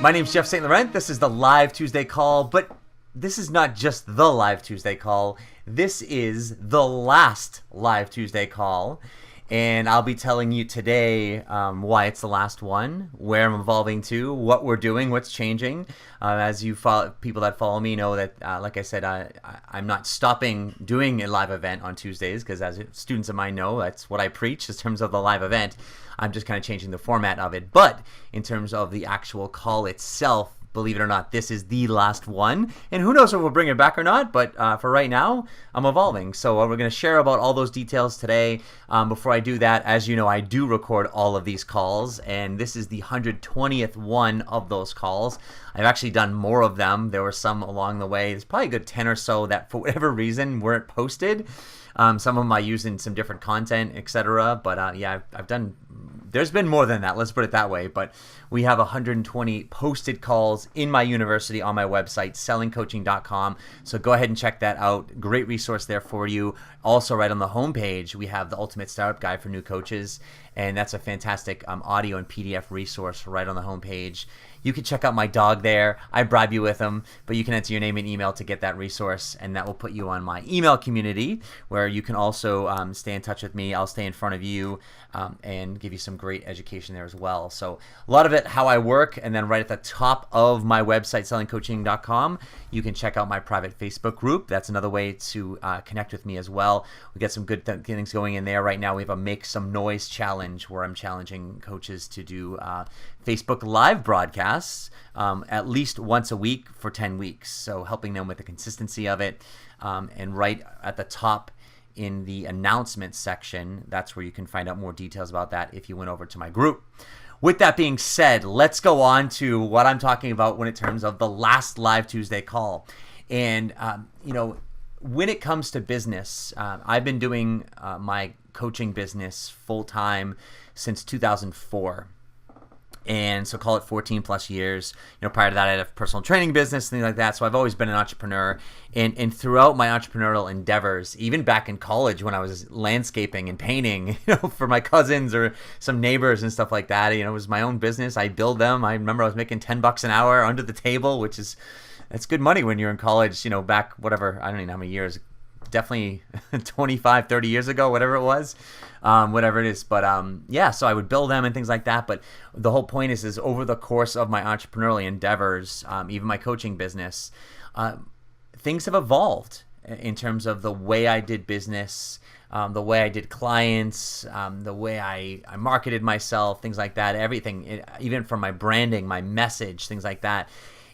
My name's Jeff St Laurent. This is the Live Tuesday Call, but this is not just the Live Tuesday Call. This is the last Live Tuesday Call, and I'll be telling you today why it's the last one, where I'm evolving to, what we're doing, what's changing. As you follow, people that follow me know that, like I said, I'm not stopping doing a live event on Tuesdays, because as students of mine know, that's what I preach in terms of the live event. I'm just kind of changing the format of it. But in terms of the actual call itself, believe it or not, this is the last one. And who knows if we'll bring it back or not, but for right now, I'm evolving. So we're going to share about all those details today. Before I do that, as you know, I do record all of these calls, and this is the 120th one of those calls. I've actually done more of them. There were some along the way. There's probably a good 10 or so that, for whatever reason, weren't posted. Some of them I use in some different content, etc. But yeah, I've done... There's been more than that, let's put it that way, but we have 120 posted calls in my university on my website, sellingcoaching.com, so go ahead and check that out. Great resource there for you. Also, right on the homepage, we have the Ultimate Startup Guide for New Coaches, and that's a fantastic audio and PDF resource right on the homepage. You can check out my dog there. I bribe you with him, but you can enter your name and email to get that resource, and that will put you on my email community, where you can also stay in touch with me. I'll stay in front of you and give you some great education there as well. So a lot of it, how I work, and then right at the top of my website, sellingcoaching.com, you can check out my private Facebook group. That's another way to connect with me as well. We get some good things going in there. Right now we have a Make Some Noise challenge where I'm challenging coaches to do Facebook Live broadcasts at least once a week for 10 weeks. So helping them with the consistency of it. And right at the top in the announcements section, that's where you can find out more details about that if you went over to my group. With that being said, let's go on to what I'm talking about when in terms of the last Live Tuesday call. And, you know, when it comes to business, I've been doing my coaching business full time since 2004. And so call it 14 plus years. You know, prior to that, I had a personal training business, things like that. So I've always been an entrepreneur. And throughout my entrepreneurial endeavors, even back in college when I was landscaping and painting, you know, for my cousins or some neighbors and stuff like that, you know, it was my own business. I build them. I remember I was making $10 an hour under the table, which is, that's good money when you're in college, you know, back whatever, I don't even know how many years, definitely 25, 30 years ago, whatever it was, whatever it is. But yeah, so I would build them and things like that. But the whole point is over the course of my entrepreneurial endeavors, even my coaching business, things have evolved in terms of the way I did business, the way I did clients, the way I marketed myself, things like that, everything, even from my branding, my message, things like that.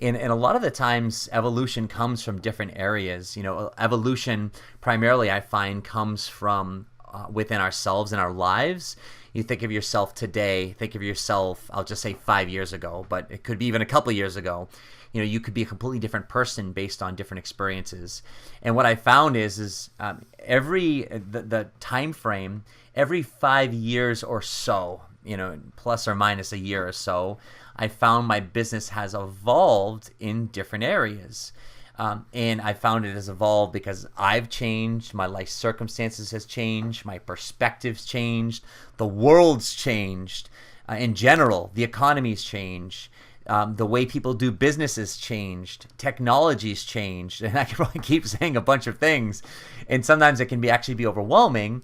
And a lot of the times, evolution comes from different areas. You know, evolution primarily, I find, comes from within ourselves and our lives. You think of yourself today, think of yourself, I'll just say 5 years ago, but it could be even a couple of years ago. You know, you could be a completely different person based on different experiences. And what I found is the time frame, every 5 years or so, you know, plus or minus a year or so, I found my business has evolved in different areas. And I found it has evolved because I've changed, my life circumstances has changed, my perspective's changed, the world's changed. In general, the economy's changed. The way people do business has changed. Technology's changed. And I can probably keep saying a bunch of things. And sometimes it can actually be overwhelming.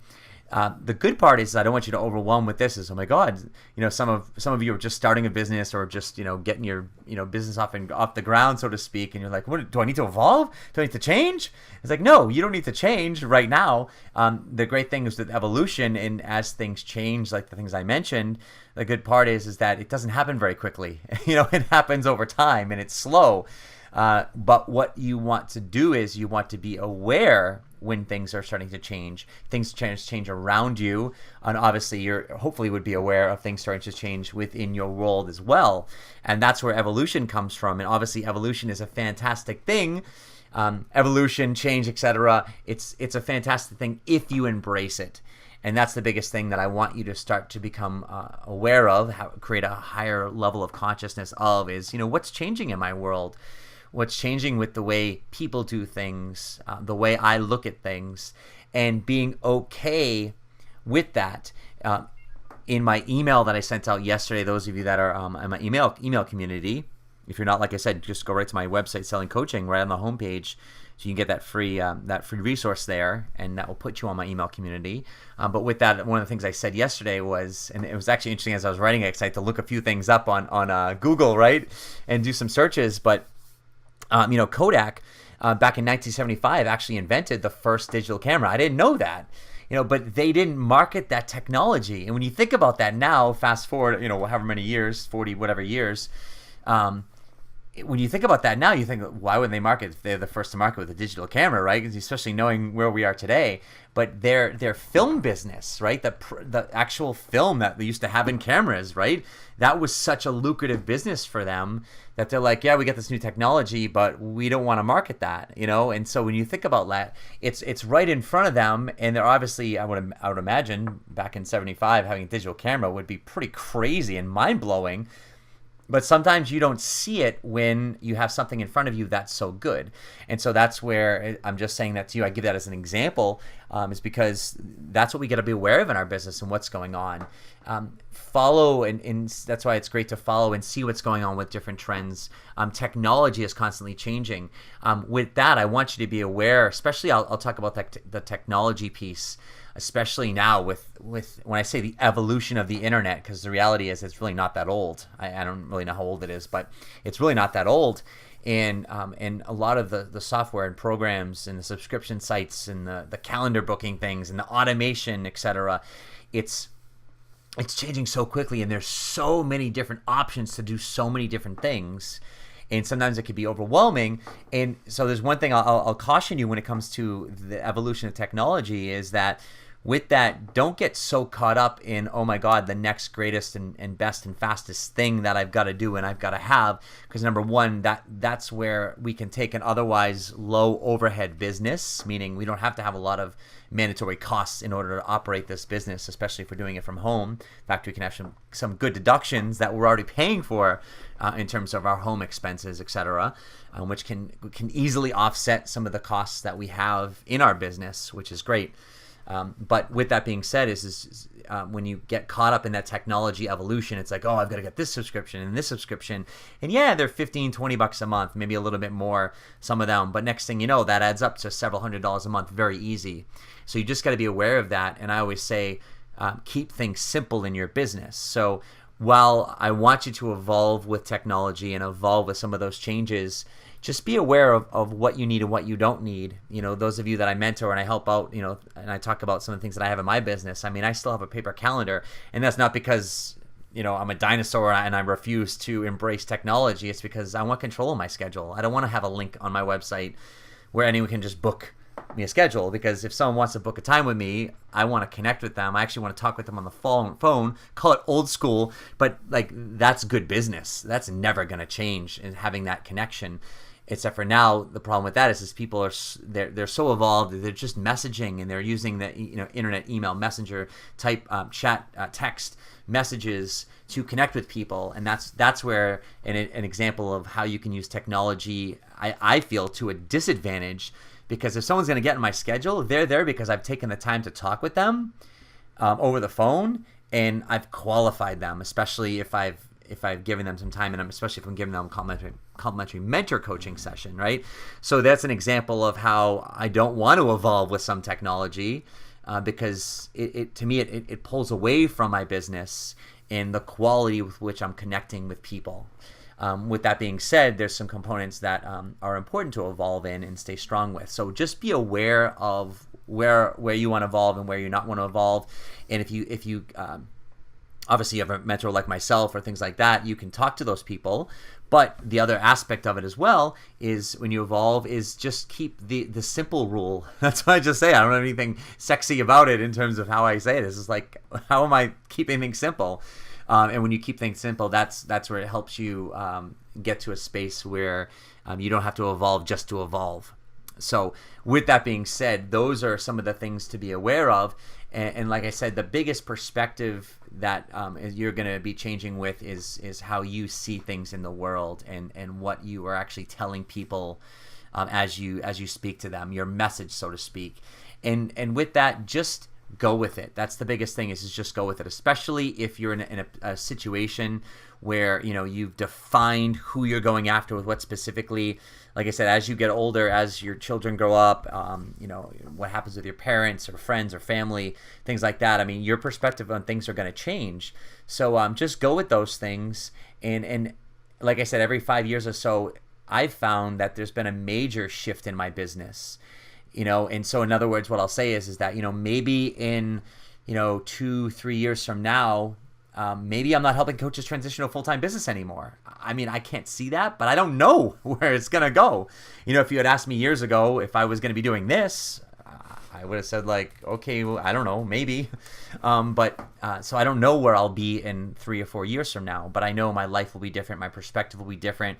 The good part is I don't want you to overwhelm with this. Is, oh my God, you know, some of you are just starting a business or just, you know, getting your, you know, business off the ground, so to speak, and you're like, what do I need to evolve? Do I need to change? It's like, no, you don't need to change right now. The great thing is with evolution, and as things change, like the things I mentioned, the good part is that it doesn't happen very quickly. You know, it happens over time and it's slow. But what you want to do is you want to be aware when things are starting to change. Things change around you, and obviously you hopefully would be aware of things starting to change within your world as well. And that's where evolution comes from. And obviously evolution is a fantastic thing. Evolution, change, etc. It's a fantastic thing if you embrace it. And that's the biggest thing that I want you to start to become aware of, create a higher level of consciousness of, is, you know, what's changing in my world? What's changing with the way people do things, the way I look at things, and being okay with that, in my email that I sent out yesterday, those of you that are in my email community, if you're not, like I said, just go right to my website, Selling Coaching, right on the homepage. So you can get that free resource there, and that will put you on my email community. But with that, one of the things I said yesterday was, and it was actually interesting as I was writing it, because I had to look a few things up on Google, right, and do some searches. But Kodak back in 1975 actually invented the first digital camera. I didn't know that. But they didn't market that technology. And when you think about that now, fast forward, however many years, 40 whatever years, when you think about that now, you think, why would they market if they're the first to market with a digital camera, right? Especially knowing where we are today. But their film business, right? The actual film that they used to have in cameras, right? That was such a lucrative business for them that they're like, yeah, we get this new technology, but we don't want to market that, And so when you think about that, it's right in front of them, and they're obviously, I would imagine, back in '75, having a digital camera would be pretty crazy and mind blowing. But sometimes you don't see it when you have something in front of you that's so good. And so that's where I'm just saying that to you. I give that as an example, is because that's what we got to be aware of in our business and what's going on. Follow, and that's why it's great to follow and see what's going on with different trends. Technology is constantly changing. With that, I want you to be aware, especially I'll talk about the technology piece, especially now with when I say the evolution of the internet, because the reality is it's really not that old. I don't really know how old it is, but it's really not that old. And a lot of the software and programs and the subscription sites and the calendar booking things and the automation, etc., it's changing so quickly, and there's so many different options to do so many different things. And sometimes it can be overwhelming. And so there's one thing I'll caution you when it comes to the evolution of technology, is that with that, don't get so caught up in, oh my God, the next greatest and best and fastest thing that I've got to do and I've got to have. Because number one, that's where we can take an otherwise low overhead business, meaning we don't have to have a lot of mandatory costs in order to operate this business, especially if we're doing it from home. In fact, we can have some good deductions that we're already paying for in terms of our home expenses, etc., which can easily offset some of the costs that we have in our business, which is great. But with that being said, is when you get caught up in that technology evolution, it's like, oh, I've got to get this subscription and this subscription. And yeah, they're $15-$20 a month, maybe a little bit more, some of them. But next thing you know, that adds up to several $100s a month very easy. So you just got to be aware of that. And I always say, keep things simple in your business. So while I want you to evolve with technology and evolve with some of those changes, just be aware of what you need and what you don't need. Those of you that I mentor and I help out, and I talk about some of the things that I have in my business. I mean, I still have a paper calendar, and that's not because, I'm a dinosaur and I refuse to embrace technology. It's because I want control of my schedule. I don't want to have a link on my website where anyone can just book me a schedule, because if someone wants to book a time with me, I want to connect with them. I actually want to talk with them on the phone, call it old school, but like, that's good business. That's never going to change, in having that connection. Except for now, the problem with that is people are they're so evolved. They're just messaging, and they're using the internet, email, messenger type chat, text messages to connect with people, and that's where an example of how you can use technology, I feel, to a disadvantage. Because if someone's going to get in my schedule, they're there because I've taken the time to talk with them over the phone, and I've qualified them, especially if I've given them some time, and especially if I'm giving them a complimentary mentor coaching session, right? So that's an example of how I don't want to evolve with some technology, because to me it pulls away from my business and the quality with which I'm connecting with people. With that being said, there's some components that are important to evolve in and stay strong with. So just be aware of where you want to evolve and where you not want to evolve. And if you obviously you have a mentor like myself or things like that, you can talk to those people. But the other aspect of it as well is, when you evolve, is just keep the simple rule. That's what I just say. I don't have anything sexy about it in terms of how I say it. It's just like, how am I keeping things simple? And when you keep things simple, that's where it helps you get to a space where you don't have to evolve just to evolve. So with that being said, those are some of the things to be aware of. And like I said, the biggest perspective that you're going to be changing with is how you see things in the world, and what you are actually telling people as you speak to them, your message, so to speak. And with that, just go with it. That's the biggest thing, is just go with it, especially if you're in a situation where, you've defined who you're going after with what specifically. Like I said, as you get older, as your children grow up, what happens with your parents or friends or family, things like that. I mean, your perspective on things are going to change. So just go with those things. And like I said, every 5 years or so, I've found that there's been a major shift in my business. And so in other words, what I'll say is that, maybe in, 2-3 years from now, maybe I'm not helping coaches transition to a full-time business anymore. I mean, I can't see that, but I don't know where it's going to go. If you had asked me years ago if I was going to be doing this, I would have said okay, well, I don't know, maybe. So I don't know where I'll be in 3 or 4 years from now, but I know my life will be different. My perspective will be different.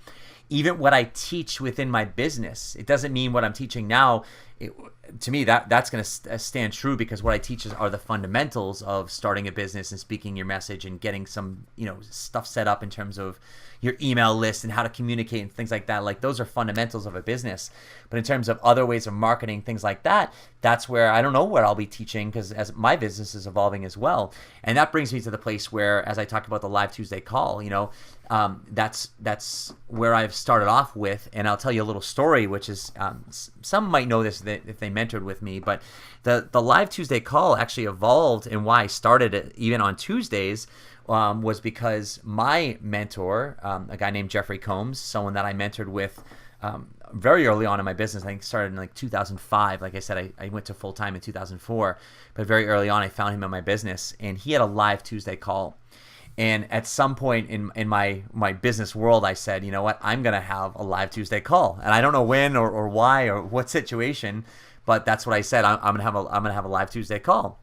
Even what I teach within my business, it doesn't mean what I'm teaching now. To me, that's going to stand true, because what I teach are the fundamentals of starting a business and speaking your message and getting some, stuff set up in terms of your email list and how to communicate and things like that. Those are fundamentals of a business. But in terms of other ways of marketing, things like that, that's where I don't know where I'll be teaching, because as my business is evolving as well. And that brings me to the place where, as I talked about the Live Tuesday call, that's where I've started off with. And I'll tell you a little story, which is some might know this if they mentored with me, but the Live Tuesday call actually evolved, and why I started it even on Tuesdays was because my mentor, a guy named Jeffrey Combs, someone that I mentored with very early on in my business. I think started in 2005. Like I said, I went to full time in 2004, but very early on I found him in my business, and he had a Live Tuesday call. And at some point in my business world, I said, you know what, I'm going to have a Live Tuesday call. And I don't know when or why or what situation, but that's what I said. I'm going to have a Live Tuesday call.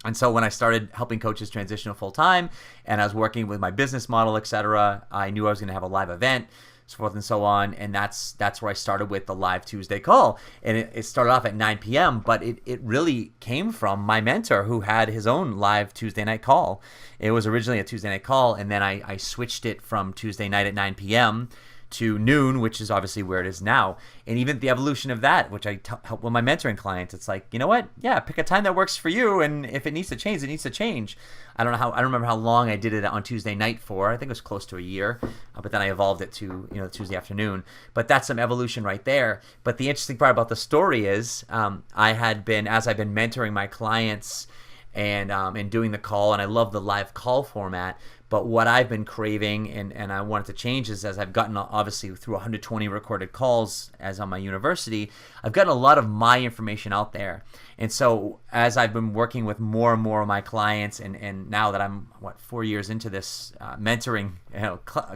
And so when I started helping coaches transition to full time, and I was working with my business model, etc., I knew I was going to have a live event, so forth and so on. And that's where I started with the Live Tuesday call. And it started off at 9 p.m., but it really came from my mentor, who had his own Live Tuesday night call. It was originally a Tuesday night call, and then I switched it from Tuesday night at 9 p.m. to noon, which is obviously where it is now. And even the evolution of that, which I help with my mentoring clients, it's like, you know what? Yeah, pick a time that works for you, and if it needs to change, it needs to change. I don't remember how long I did it on Tuesday night for. I think it was close to a year, but then I evolved it to Tuesday afternoon. But that's some evolution right there. But the interesting part about the story is, as I've been mentoring my clients and doing the call, and I love the live call format. But what I've been craving and I wanted to change is, as I've gotten, obviously, through 120 recorded calls as on my university, I've gotten a lot of my information out there. And so as I've been working with more and more of my clients, and now that I'm, 4 years into this mentoring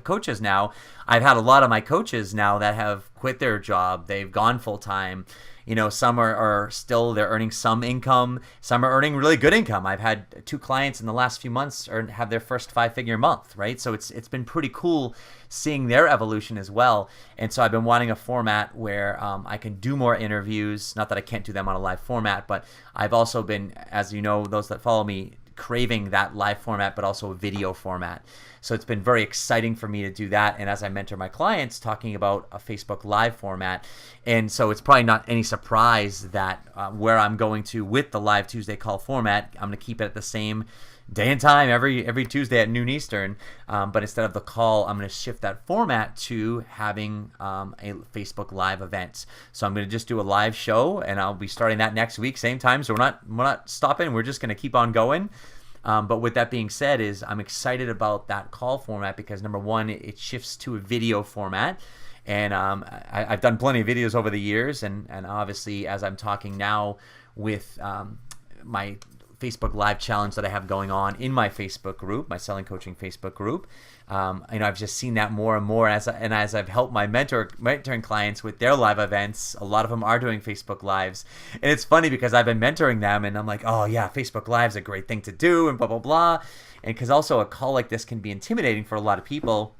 coaches now, I've had a lot of my coaches now that have quit their job. They've gone full time. Some are still, they're earning some income. Some are earning really good income. I've had 2 clients in the last few months have their first 5-figure month, right? So it's been pretty cool seeing their evolution as well. And so I've been wanting a format where I can do more interviews. Not that I can't do them on a live format, but I've also been, as you know, those that follow me, craving that live format, but also a video format. So it's been very exciting for me to do that. And as I mentor my clients, talking about a Facebook Live format. And so it's probably not any surprise that where I'm going to with the Live Tuesday call format, I'm going to keep it at the same day and time every Tuesday at noon Eastern. But instead of the call, I'm going to shift that format to having a Facebook Live event. So I'm going to just do a live show, and I'll be starting that next week, same time. So we're not stopping. We're just going to keep on going. But with that being said, I'm excited about that call format because, number one, it shifts to a video format. And I've done plenty of videos over the years. And obviously, as I'm talking now with my Facebook Live challenge that I have going on in my Facebook group, my Selling Coaching Facebook group, I've just seen that more and more. As I've helped my mentoring clients with their live events, a lot of them are doing Facebook Lives. And it's funny because I've been mentoring them, and I'm like, oh yeah, Facebook Live's a great thing to do, and blah, blah, blah. And because also a call like this can be intimidating for a lot of people,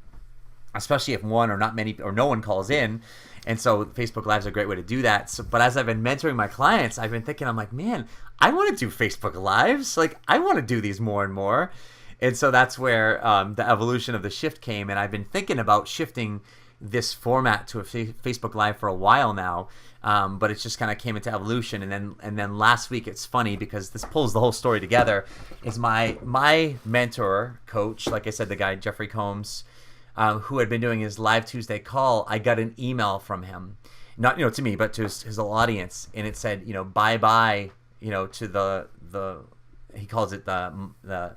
especially if one or not many or no one calls in. And so Facebook Live is a great way to do that. So, but as I've been mentoring my clients, I've been thinking, I'm like, man, I want to do Facebook Lives. Like, I want to do these more and more. And so that's where the evolution of the shift came. And I've been thinking about shifting this format to a Facebook Live for a while now, but it just kind of came into evolution. And then last week, it's funny because this pulls the whole story together. Is my mentor coach, like I said, the guy Jeffrey Combs, who had been doing his Live Tuesday call. I got an email from him, not to me, but to his whole audience, and it said, bye bye, to the he calls it the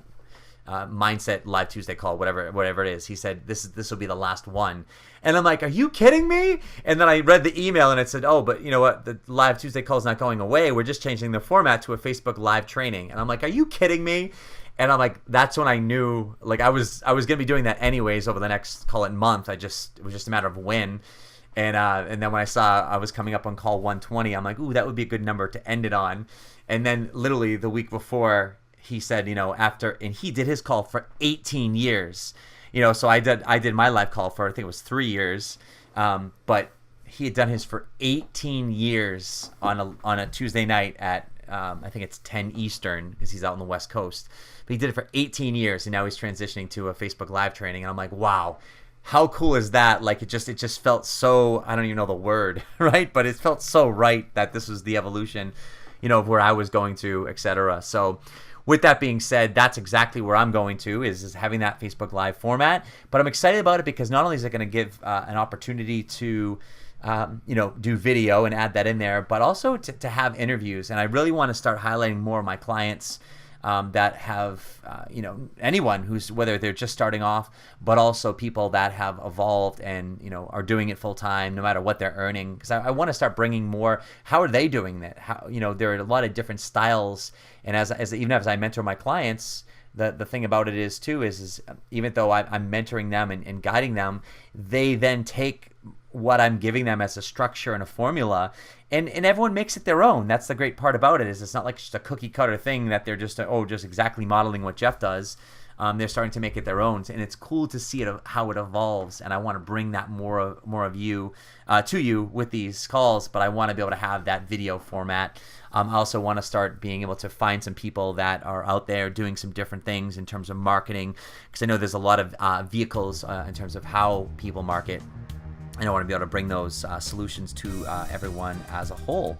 mindset Live Tuesday call, whatever it is. He said this will be the last one, and I'm like, are you kidding me? And then I read the email and it said, oh, but you know what, the Live Tuesday call is not going away. We're just changing the format to a Facebook Live training. And I'm like, are you kidding me? And I'm like, that's when I knew, like, I was gonna be doing that anyways over the next, call it, month. It was just a matter of when. And then when I saw I was coming up on call 120, I'm like, ooh, that would be a good number to end it on. And then literally the week before, he said, and he did his call for 18 years, so I did my live call for, I think it was 3 years, but he had done his for 18 years on a Tuesday night at, I think it's 10 Eastern, because he's out on the West Coast. But he did it for 18 years, and now he's transitioning to a Facebook Live training. And I'm like, wow, how cool is that? Like, it just felt so, I don't even know the word, right? But it felt so right that this was the evolution, of where I was going to, etc. So with that being said, that's exactly where I'm going to, is having that Facebook Live format. But I'm excited about it because not only is it going to give an opportunity to do video and add that in there, but also to have interviews. And I really want to start highlighting more of my clients that have, anyone who's, whether they're just starting off, but also people that have evolved and, are doing it full time, no matter what they're earning. Because I want to start bringing more, how are they doing that? How, there are a lot of different styles. And even as I mentor my clients, the thing about it is too, is even though I'm mentoring them and guiding them, they then take what I'm giving them as a structure and a formula, and everyone makes it their own. That's the great part about it, is it's not like just a cookie cutter thing that they're just exactly modeling what Jeff does. They're starting to make it their own, and it's cool to see how it evolves. And I want to bring that more of you to you with these calls, but I want to be able to have that video format. I also want to start being able to find some people that are out there doing some different things in terms of marketing, because I know there's a lot of vehicles in terms of how people market. And I want to be able to bring those solutions to everyone as a whole.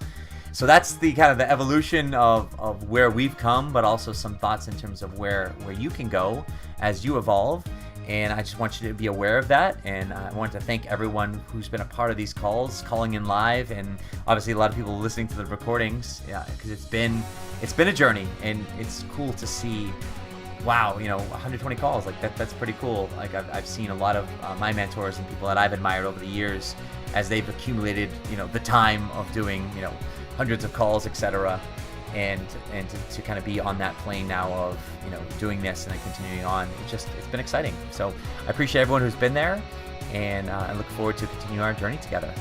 So that's the kind of the evolution of where we've come, but also some thoughts in terms of where you can go as you evolve. And I just want you to be aware of that. And I want to thank everyone who's been a part of these calls, calling in live, and obviously a lot of people listening to the recordings, because it's been a journey, and it's cool to see. Wow, 120 calls, like that's pretty cool. Like I've seen a lot of my mentors and people that I've admired over the years as they've accumulated, the time of doing, hundreds of calls, etc. And to kind of be on that plane now of, doing this and then continuing on. It's been exciting. So I appreciate everyone who's been there, and I look forward to continuing our journey together.